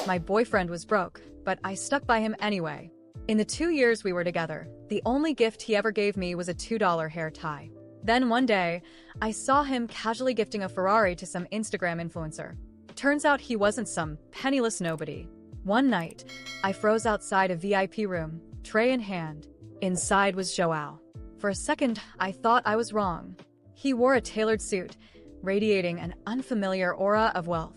My boyfriend was broke, but I stuck by him anyway. In the 2 years we were together, the only gift he ever gave me was a $2 hair tie. Then one day, I saw him casually gifting a Ferrari to some Instagram influencer. Turns out he wasn't some penniless nobody. One night, I froze outside a VIP room, tray in hand. Inside was Joao. For a second, I thought I was wrong. He wore a tailored suit, radiating an unfamiliar aura of wealth.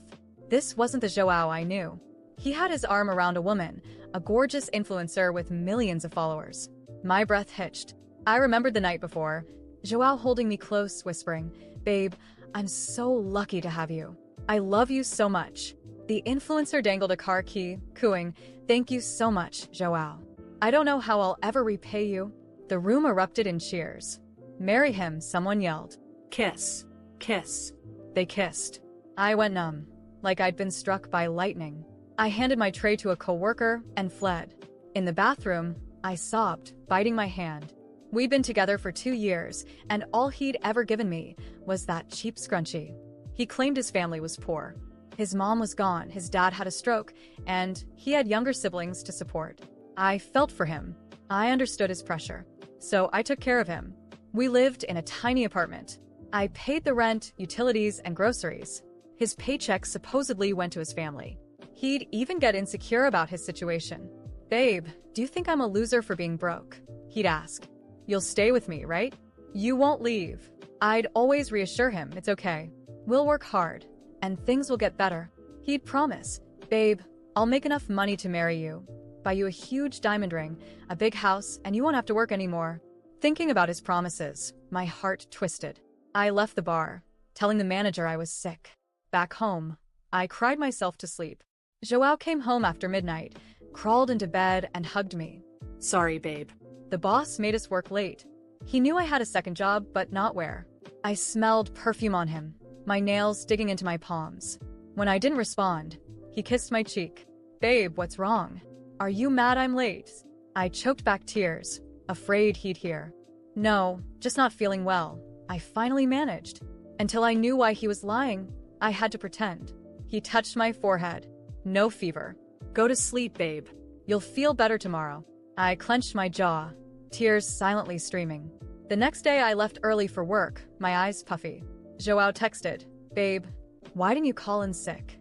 This wasn't the Joao I knew. He had his arm around a woman, a gorgeous influencer with millions of followers. My breath hitched. I remembered the night before, Joao holding me close, whispering, "Babe, I'm so lucky to have you. I love you so much." The influencer dangled a car key, cooing, "Thank you so much, Joao. I don't know how I'll ever repay you." The room erupted in cheers. "Marry him," someone yelled. "Kiss. Kiss." They kissed. I went numb, like I'd been struck by lightning. I handed my tray to a coworker and fled. In the bathroom, I sobbed, biting my hand. We'd been together for 2 years, and all he'd ever given me was that cheap scrunchie. He claimed his family was poor. His mom was gone, his dad had a stroke, and he had younger siblings to support. I felt for him. I understood his pressure. So I took care of him. We lived in a tiny apartment. I paid the rent, utilities, and groceries. His paycheck supposedly went to his family. He'd even get insecure about his situation. "Babe, do you think I'm a loser for being broke?" he'd ask. "You'll stay with me, right? You won't leave." I'd always reassure him, "It's okay. We'll work hard, and things will get better." He'd promise, "Babe, I'll make enough money to marry you, buy you a huge diamond ring, a big house, and you won't have to work anymore." Thinking about his promises, my heart twisted. I left the bar, telling the manager I was sick. Back home, I cried myself to sleep. Joao came home after midnight, crawled into bed, and hugged me. "Sorry, babe. The boss made us work late." He knew I had a second job, but not where. I smelled perfume on him, my nails digging into my palms. When I didn't respond, he kissed my cheek. "Babe, what's wrong? Are you mad I'm late?" I choked back tears, afraid he'd hear. "No, just not feeling well." I finally managed. Until I knew why he was lying, I had to pretend. He touched my forehead. "No fever. Go to sleep, babe. You'll feel better tomorrow." I clenched my jaw, tears silently streaming. The next day I left early for work, my eyes puffy. Joao texted, "Babe, why didn't you call in sick?"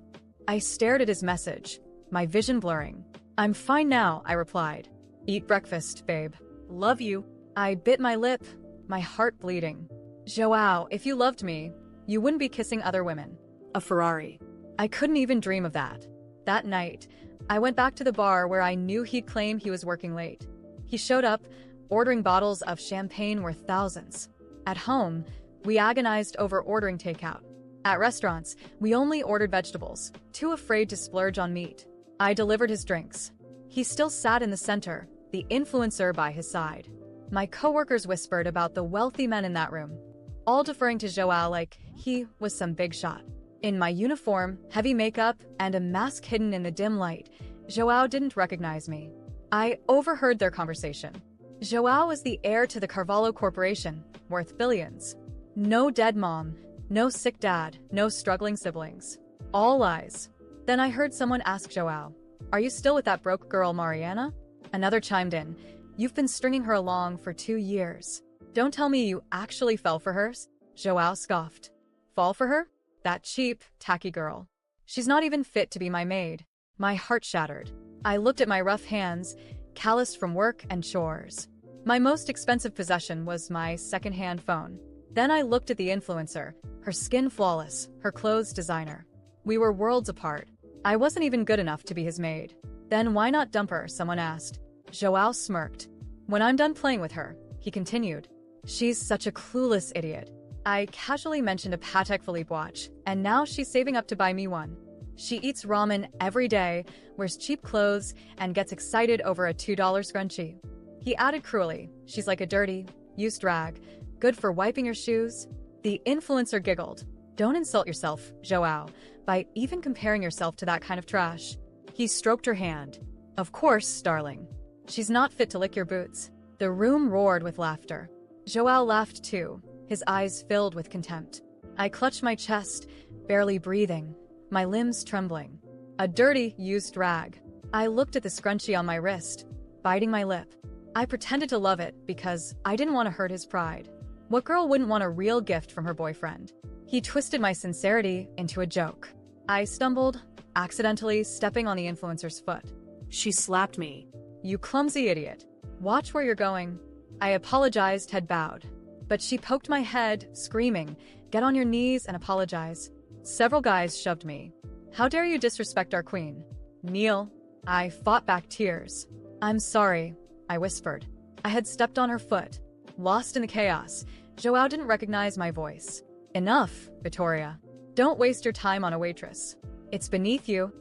I stared at his message, my vision blurring. "I'm fine now," I replied. "Eat breakfast, babe. Love you." I bit my lip, my heart bleeding. "Joao, if you loved me, you wouldn't be kissing other women. A Ferrari." I couldn't even dream of that. That night, I went back to the bar where I knew he'd claim he was working late. He showed up, ordering bottles of champagne worth thousands. At home, we agonized over ordering takeout. At restaurants, we only ordered vegetables, too afraid to splurge on meat. I delivered his drinks. He still sat in the center, the influencer by his side. My coworkers whispered about the wealthy men in that room, all deferring to Joao like he was some big shot. In my uniform, heavy makeup, and a mask hidden in the dim light, Joao didn't recognize me. I overheard their conversation. Joao was the heir to the Carvalho Corporation, worth billions. No dead mom, no sick dad, no struggling siblings. All lies. Then I heard someone ask Joao, "Are you still with that broke girl Mariana?" Another chimed in, "You've been stringing her along for 2 years. Don't tell me you actually fell for her." Joao scoffed. "Fall for her? That cheap, tacky girl. She's not even fit to be my maid." My heart shattered. I looked at my rough hands, calloused from work and chores. My most expensive possession was my second-hand phone. Then I looked at the influencer, her skin flawless, her clothes designer. We were worlds apart. I wasn't even good enough to be his maid. "Then why not dump her?" someone asked. Joao smirked. "When I'm done playing with her," he continued. "She's such a clueless idiot." I casually mentioned a Patek Philippe watch, and now she's saving up to buy me one. She eats ramen every day, wears cheap clothes, and gets excited over a $2 scrunchie. He added cruelly, "She's like a dirty, used rag, good for wiping your shoes." The influencer giggled. "Don't insult yourself, Joao, by even comparing yourself to that kind of trash." He stroked her hand. "Of course, darling. She's not fit to lick your boots." The room roared with laughter. Joao laughed too, his eyes filled with contempt. I clutched my chest, barely breathing, my limbs trembling. A dirty, used rag. I looked at the scrunchie on my wrist, biting my lip. I pretended to love it because I didn't want to hurt his pride. What girl wouldn't want a real gift from her boyfriend? He twisted my sincerity into a joke. I stumbled, accidentally stepping on the influencer's foot. She slapped me. You clumsy idiot. Watch where you're going. I apologized, head bowed. But she poked my head, screaming, "Get on your knees and apologize." Several guys shoved me. "How dare you disrespect our queen?" "Kneel." I fought back tears. "I'm sorry," I whispered. I had stepped on her foot. Lost in the chaos, Joao didn't recognize my voice. "Enough, Victoria. Don't waste your time on a waitress. It's beneath you."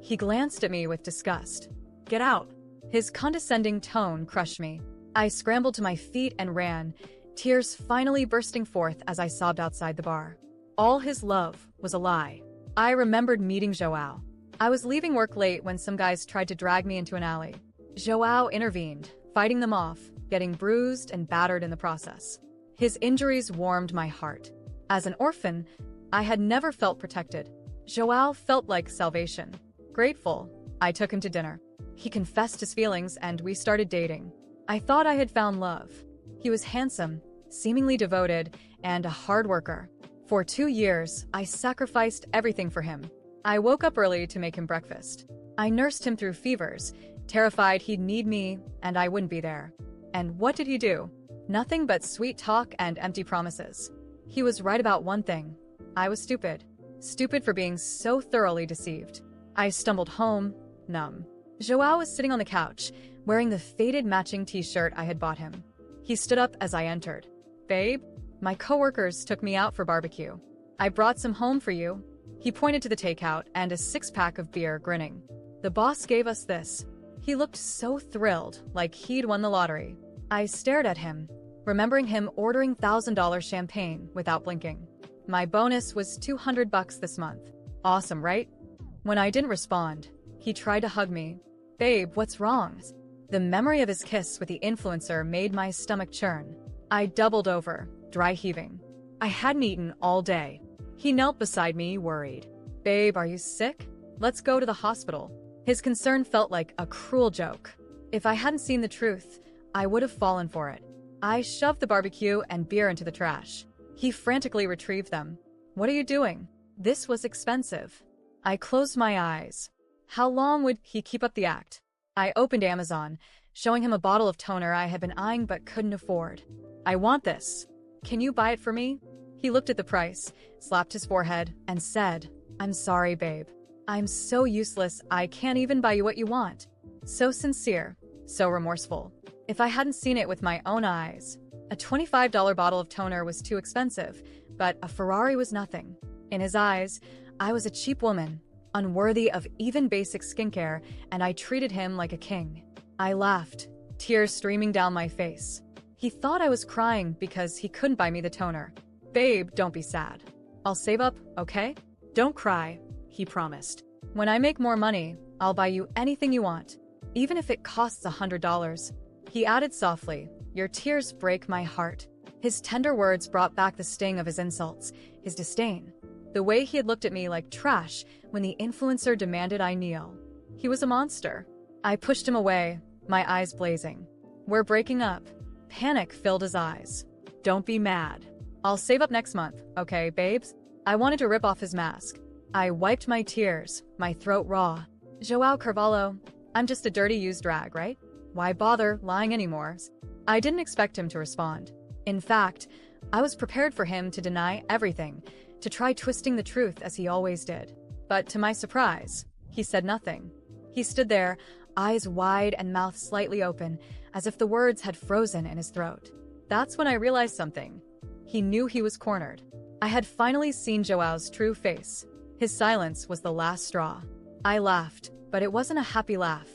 He glanced at me with disgust. "Get out." His condescending tone crushed me. I scrambled to my feet and ran, tears finally bursting forth as I sobbed outside the bar. All his love was a lie. I remembered meeting Joao. I was leaving work late when some guys tried to drag me into an alley. Joao intervened, fighting them off, getting bruised and battered in the process. His injuries warmed my heart. As an orphan, I had never felt protected. Joao felt like salvation. Grateful, I took him to dinner. He confessed his feelings and we started dating. I thought I had found love. He was handsome, seemingly devoted, and a hard worker. For 2 years, I sacrificed everything for him. I woke up early to make him breakfast. I nursed him through fevers, terrified he'd need me and I wouldn't be there. And what did he do? Nothing but sweet talk and empty promises. He was right about one thing. I was stupid. Stupid for being so thoroughly deceived. I stumbled home, numb. Joao was sitting on the couch, wearing the faded matching t-shirt I had bought him. He stood up as I entered. "Babe, my coworkers took me out for barbecue. I brought some home for you." He pointed to the takeout and a 6-pack of beer, grinning. "The boss gave us this." He looked so thrilled, like he'd won the lottery. I stared at him, remembering him ordering $1,000 champagne without blinking. My bonus was $200 this month. Awesome, right? When I didn't respond, he tried to hug me. "Babe, what's wrong?" The memory of his kiss with the influencer made my stomach churn. I doubled over, dry heaving. I hadn't eaten all day. He knelt beside me, worried. "Babe, are you sick? Let's go to the hospital." His concern felt like a cruel joke. If I hadn't seen the truth, I would have fallen for it. I shoved the barbecue and beer into the trash. He frantically retrieved them. "What are you doing? This was expensive." I closed my eyes. How long would he keep up the act? I opened Amazon, showing him a bottle of toner I had been eyeing but couldn't afford. "I want this. Can you buy it for me?" He looked at the price, slapped his forehead, and said, "I'm sorry, babe. I'm so useless I can't even buy you what you want." So sincere, so remorseful. If I hadn't seen it with my own eyes, a $25 bottle of toner was too expensive, but a Ferrari was nothing. In his eyes, I was a cheap woman, unworthy of even basic skincare, and I treated him like a king. I laughed, tears streaming down my face. He thought I was crying because he couldn't buy me the toner. "Babe, don't be sad. I'll save up, okay?" "Don't cry," he promised. "When I make more money, I'll buy you anything you want, even if it costs $100. He added softly, "Your tears break my heart." His tender words brought back the sting of his insults, his disdain. The way he had looked at me like trash when the influencer demanded I kneel. He was a monster. I pushed him away, my eyes blazing. "We're breaking up." Panic filled his eyes. "Don't be mad. I'll save up next month, okay, babes?" I wanted to rip off his mask. I wiped my tears, my throat raw. "Joao Carvalho, I'm just a dirty used rag, right? Why bother lying anymore?" I didn't expect him to respond. In fact, I was prepared for him to deny everything, to try twisting the truth as he always did. But to my surprise, he said nothing. He stood there, eyes wide and mouth slightly open, as if the words had frozen in his throat. That's when I realized something. He knew he was cornered. I had finally seen Joao's true face. His silence was the last straw. I laughed, but it wasn't a happy laugh.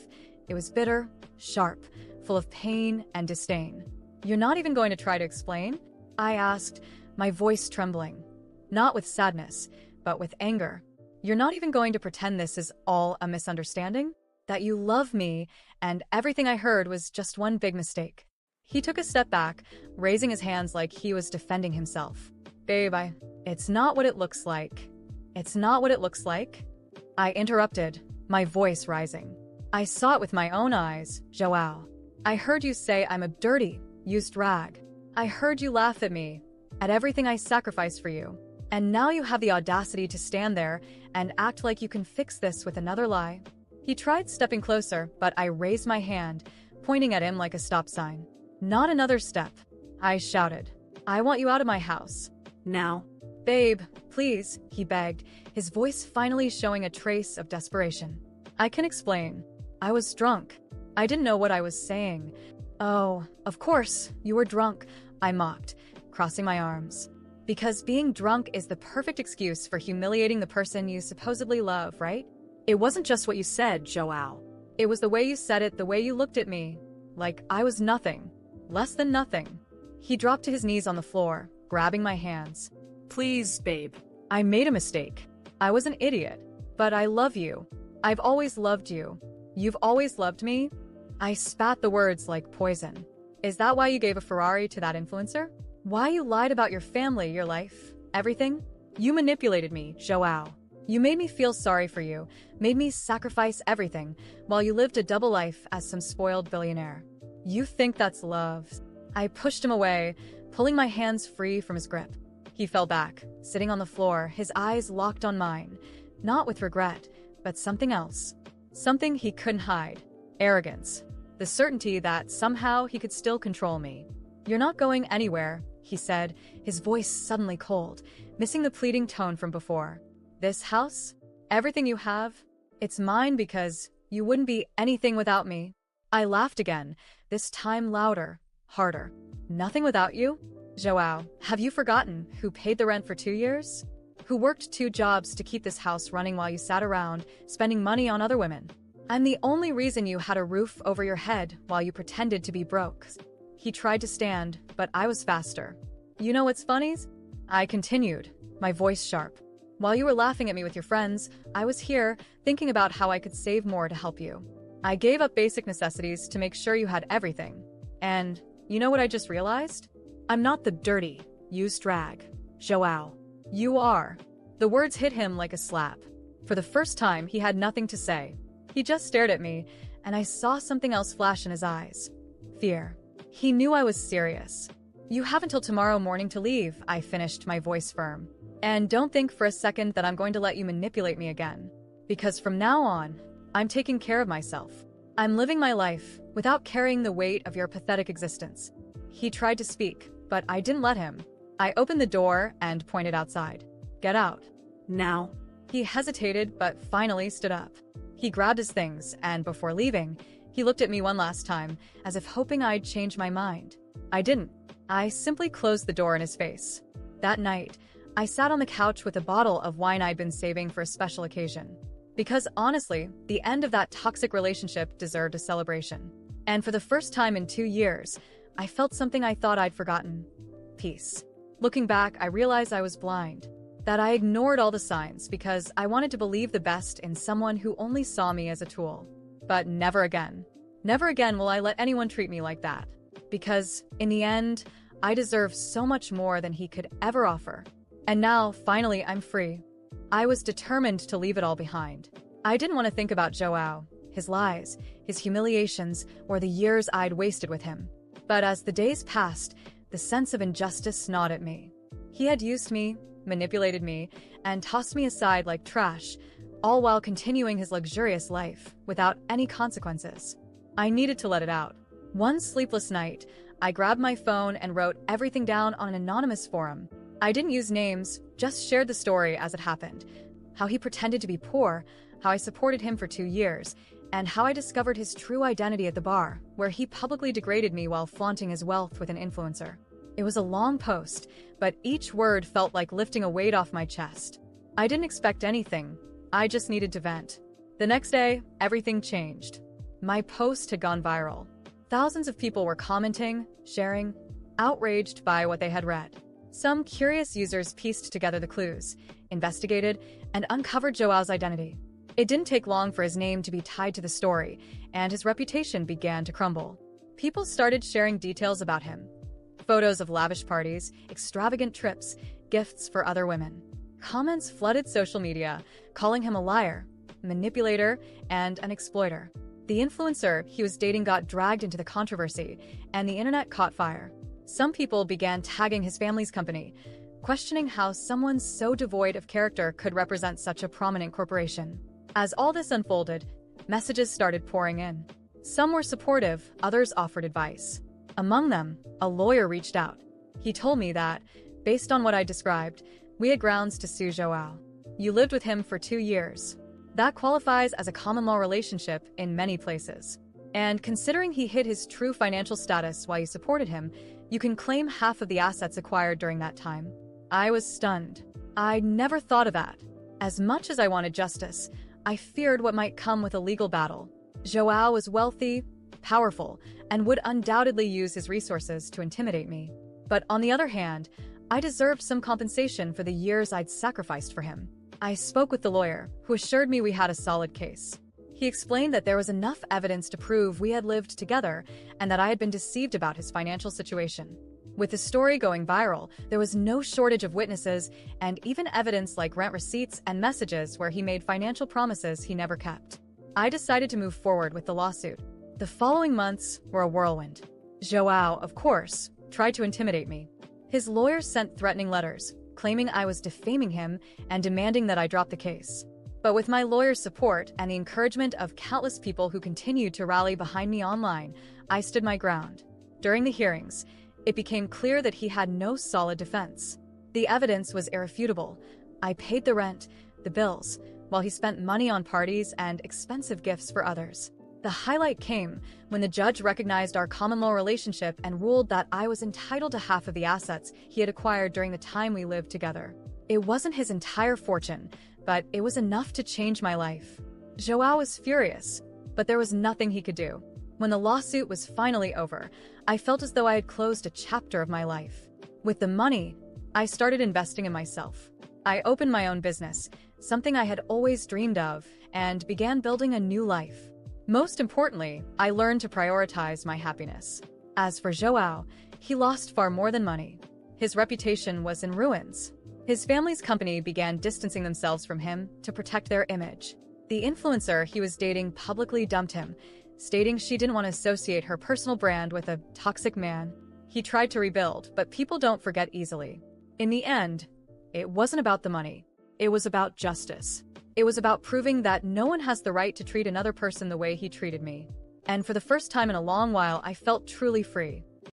It was bitter, sharp, full of pain and disdain. "You're not even going to try to explain?" I asked, my voice trembling. Not with sadness, but with anger. "You're not even going to pretend this is all a misunderstanding? That you love me, and everything I heard was just one big mistake?" He took a step back, raising his hands like he was defending himself. "Babe, it's not what it looks like. It's not what it looks like." I interrupted, my voice rising. I saw it with my own eyes, Joao. I heard you say I'm a dirty, used rag. I heard you laugh at me, at everything I sacrificed for you. And now you have the audacity to stand there and act like you can fix this with another lie. He tried stepping closer, but I raised my hand, pointing at him like a stop sign. Not another step, I shouted. I want you out of my house. Now. Babe, please, he begged, his voice finally showing a trace of desperation. I can explain. I was drunk. I didn't know what I was saying. Oh, of course, you were drunk, I mocked, crossing my arms. Because being drunk is the perfect excuse for humiliating the person you supposedly love, right? It wasn't just what you said, Joao. It was the way you said it, the way you looked at me. Like I was nothing. Less than nothing. He dropped to his knees on the floor, grabbing my hands. Please, babe. I made a mistake. I was an idiot. But I love you. I've always loved you. You've always loved me? I spat the words like poison. Is that why you gave a Ferrari to that influencer? Why you lied about your family, your life, everything? You manipulated me, Joao. You made me feel sorry for you, made me sacrifice everything, while you lived a double life as some spoiled billionaire. You think that's love? I pushed him away, pulling my hands free from his grip. He fell back, sitting on the floor, his eyes locked on mine, not with regret, but something else. Something he couldn't hide. Arrogance. The certainty that somehow he could still control me. You're not going anywhere, he said, his voice suddenly cold, missing the pleading tone from before. This house? Everything you have? It's mine because you wouldn't be anything without me. I laughed again, this time louder, harder. Nothing without you? Joao, have you forgotten who paid the rent for 2 years? Who worked 2 jobs to keep this house running while you sat around, spending money on other women? I'm the only reason you had a roof over your head while you pretended to be broke. He tried to stand, but I was faster. You know what's funny? I continued, my voice sharp. While you were laughing at me with your friends, I was here, thinking about how I could save more to help you. I gave up basic necessities to make sure you had everything. And, you know what I just realized? I'm not the dirty, used rag, Joao. You are. The words hit him like a slap. For the first time, he had nothing to say. He just stared at me, and I saw something else flash in his eyes. Fear. He knew I was serious. You have until tomorrow morning to leave, I finished, my voice firm. And don't think for a second that I'm going to let you manipulate me again. Because from now on, I'm taking care of myself. I'm living my life without carrying the weight of your pathetic existence. He tried to speak, but I didn't let him. I opened the door and pointed outside. Get out. Now. He hesitated, but finally stood up. He grabbed his things, and before leaving, he looked at me one last time, as if hoping I'd change my mind. I didn't. I simply closed the door in his face. That night, I sat on the couch with a bottle of wine I'd been saving for a special occasion. Because honestly, the end of that toxic relationship deserved a celebration. And for the first time in 2 years, I felt something I thought I'd forgotten. Peace. Looking back, I realized I was blind. That I ignored all the signs because I wanted to believe the best in someone who only saw me as a tool. But never again. Never again will I let anyone treat me like that. Because, in the end, I deserve so much more than he could ever offer. And now, finally, I'm free. I was determined to leave it all behind. I didn't want to think about Joao, his lies, his humiliations, or the years I'd wasted with him. But as the days passed, the sense of injustice gnawed at me. He had used me, manipulated me, and tossed me aside like trash, all while continuing his luxurious life without any consequences. I needed to let it out. One sleepless night, I grabbed my phone and wrote everything down on an anonymous forum. I didn't use names, just shared the story as it happened. How he pretended to be poor, how I supported him for 2 years, and how I discovered his true identity at the bar, where he publicly degraded me while flaunting his wealth with an influencer. It was a long post, but each word felt like lifting a weight off my chest. I didn't expect anything. I just needed to vent. The next day, everything changed. My post had gone viral. Thousands of people were commenting, sharing, outraged by what they had read. Some curious users pieced together the clues, investigated, and uncovered Joao's identity. It didn't take long for his name to be tied to the story, and his reputation began to crumble. People started sharing details about him. Photos of lavish parties, extravagant trips, gifts for other women. Comments flooded social media, calling him a liar, manipulator, and an exploiter. The influencer he was dating got dragged into the controversy, and the internet caught fire. Some people began tagging his family's company, questioning how someone so devoid of character could represent such a prominent corporation. As all this unfolded, messages started pouring in. Some were supportive, others offered advice. Among them, a lawyer reached out. He told me that, based on what I described, we had grounds to sue Joao. You lived with him for 2 years. That qualifies as a common law relationship in many places. And considering he hid his true financial status while you supported him, you can claim half of the assets acquired during that time. I was stunned. I never thought of that. As much as I wanted justice, I feared what might come with a legal battle. Joao was wealthy, powerful, and would undoubtedly use his resources to intimidate me. But on the other hand, I deserved some compensation for the years I'd sacrificed for him. I spoke with the lawyer, who assured me we had a solid case. He explained that there was enough evidence to prove we had lived together and that I had been deceived about his financial situation. With the story going viral, there was no shortage of witnesses and even evidence like rent receipts and messages where he made financial promises he never kept. I decided to move forward with the lawsuit. The following months were a whirlwind. Joao, of course, tried to intimidate me. His lawyers sent threatening letters, claiming I was defaming him and demanding that I drop the case. But with my lawyer's support and the encouragement of countless people who continued to rally behind me online, I stood my ground. During the hearings, it became clear that he had no solid defense. The evidence was irrefutable. I paid the rent, the bills, while he spent money on parties and expensive gifts for others. The highlight came when the judge recognized our common law relationship and ruled that I was entitled to half of the assets he had acquired during the time we lived together. It wasn't his entire fortune, but it was enough to change my life. Joao was furious, but there was nothing he could do. When the lawsuit was finally over, I felt as though I had closed a chapter of my life. With the money, I started investing in myself. I opened my own business, something I had always dreamed of, and began building a new life. Most importantly, I learned to prioritize my happiness. As for Joao, he lost far more than money. His reputation was in ruins. His family's company began distancing themselves from him to protect their image. The influencer he was dating publicly dumped him, stating she didn't want to associate her personal brand with a toxic man. He tried to rebuild, but people don't forget easily. In the end, it wasn't about the money. It was about justice. It was about proving that no one has the right to treat another person the way he treated me. And for the first time in a long while, I felt truly free.